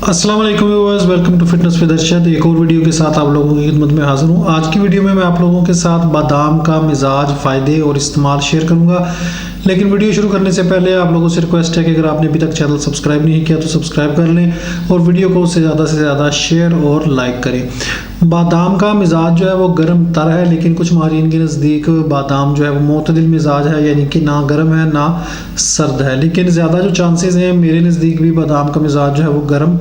अस्सलाम वालेकुम viewers, welcome to fitness with Arshad. एक और वीडियो के साथ आप लोगों की खिदमत में हाजिर हूँ। आज की वीडियो में मैं आप लोगों के साथ बादाम का मिजाज, फ़ायदे और इस्तेमाल शेयर करूँगा। लेकिन वीडियो शुरू करने से पहले आप लोगों से रिक्वेस्ट है कि अगर आपने अभी तक चैनल सब्सक्राइब नहीं किया तो सब्सक्राइब कर लें और वीडियो को से ज़्यादा शेयर और लाइक करें। बादाम का मिजाज जो है वो गर्म तर है, लेकिन कुछ माहिरीन के नज़दीक बादाम जो है वो मोतदिल मिजाज है, यानी कि ना गर्म है ना सर्द है। लेकिन ज़्यादा जो चांसेस हैं मेरे नज़दीक भी बादाम का मिजाज जो है वो गर्म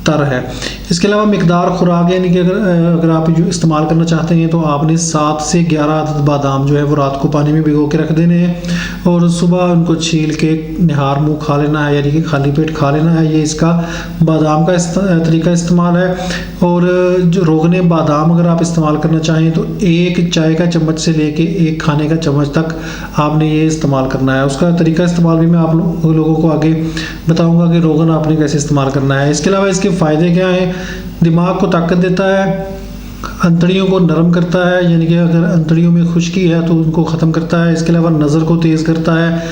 तर है। इसके अलावा मिकदार खुराक, यानी कि अगर आप जो इस्तेमाल करना चाहते हैं तो आपने 7 से 11 अदद बादाम जो है वो रात को पानी में भिगो के रख देने हैं और सुबह उनको छील के निहार मुँह खा लेना है, यानी कि खाली पेट खा लेना है। ये इसका बादाम का तरीका इस्तेमाल है। और जो रोगने बादाम अगर आप इस्तेमाल करना चाहें तो 1 चाय का चम्मच से लेके 1 खाने का चम्मच तक आपने ये इस्तेमाल करना है। उसका तरीका इस्तेमाल भी मैं आप लोगों को आगे बताऊँगा कि रोगन आपने कैसे इस्तेमाल करना है। इसके अलावा इसके फ़ायदे क्या हैं? दिमाग को ताकत देता है, अंतड़ियों को नरम करता है, यानी कि अगर अंतड़ियों में खुश्की है तो उनको ख़त्म करता है। इसके अलावा नज़र को तेज़ करता है,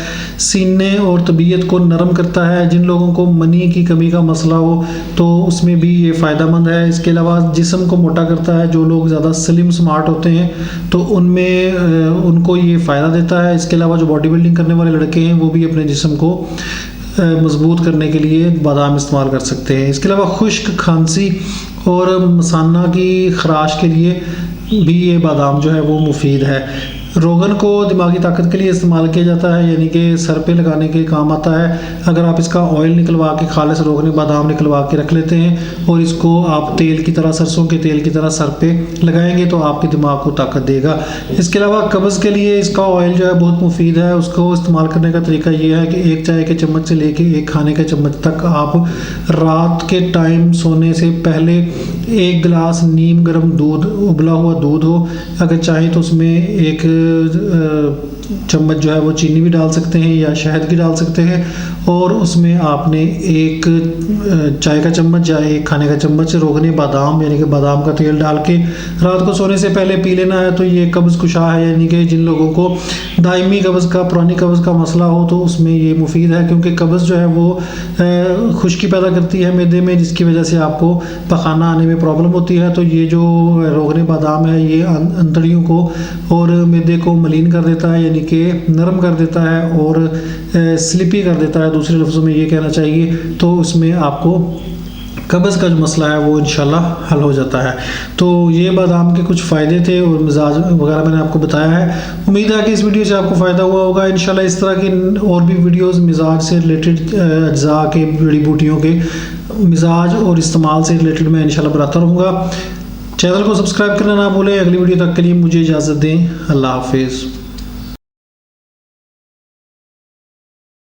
सीने और तबीयत को नरम करता है। जिन लोगों को मनी की कमी का मसला हो तो उसमें भी ये फ़ायदेमंद है। इसके अलावा जिस्म को मोटा करता है। जो लोग ज़्यादा स्लिम स्मार्ट होते हैं तो उनमें उनको ये फ़ायदा देता है। इसके अलावा जो बॉडी बिल्डिंग करने वाले लड़के हैं वो भी अपने जिस्म को मजबूत करने के लिए बादाम इस्तेमाल कर सकते हैं। इसके अलावा खुश्क, खांसी और मसाना की खराश के लिए भी ये बादाम जो है वो मुफीद है। रोगन को दिमागी ताकत के लिए इस्तेमाल किया जाता है, यानी कि सर पे लगाने के काम आता है। अगर आप इसका ऑयल निकलवा के, खालिस रोगनी बादाम निकलवा के रख लेते हैं और इसको आप तेल की तरह, सरसों के तेल की तरह सर पे लगाएंगे तो आपके दिमाग को ताकत देगा। इसके अलावा कब्ज़ के लिए इसका ऑयल जो है बहुत मुफीद है। उसको इस्तेमाल करने का तरीका ये है कि 1 चाय के चम्मच से लेके 1 खाने के चम्मच तक आप रात के टाइम सोने से पहले 1 गिलास नीम गर्म दूध, उबला हुआ दूध हो, अगर चाहें तो उसमें 1 चम्मच जो है वो चीनी भी डाल सकते हैं या शहद भी डाल सकते हैं और उसमें आपने 1 चाय का चम्मच या 1 खाने का चम्मच रोगने बादाम, यानी कि बादाम का तेल डाल के रात को सोने से पहले पी लेना है। तो ये कब्ज़ कुशा है, यानी कि जिन लोगों को दायमी कब्ज़ का, पुरानी कब्ज़ का मसला हो तो उसमें ये मुफीद है, क्योंकि कब्ज़ जो है वो खुश्की पैदा करती है मैदे में, जिसकी वजह से आपको पखाना आने में प्रॉब्लम होती है। तो ये जो रोगने बादाम है ये अंतड़ियों को और मैदे को मलीन कर देता है, यानी कि नरम कर देता है और स्लिपी कर देता है, दूसरे लफ्ज़ों में ये कहना चाहिए। तो उसमें आपको कब्ज़ का जो मसला है वो इंशाल्लाह हल हो जाता है। तो ये बादाम के कुछ फ़ायदे थे और मिजाज वगैरह मैंने आपको बताया है। उम्मीद है कि इस वीडियो से आपको फ़ायदा हुआ होगा। इंशाल्लाह इस तरह की और भी वीडियोस मिजाज से रिलेटेड, अज्जा के, जड़ी बूटियों के मिजाज और इस्तेमाल से रिलेटेड मैं इंशाल्लाह बताता रहूँगा। चैनल को सब्सक्राइब करना ना भूलें। अगली वीडियो तक के लिए मुझे इजाज़त दें। अल्लाह हाफिज़।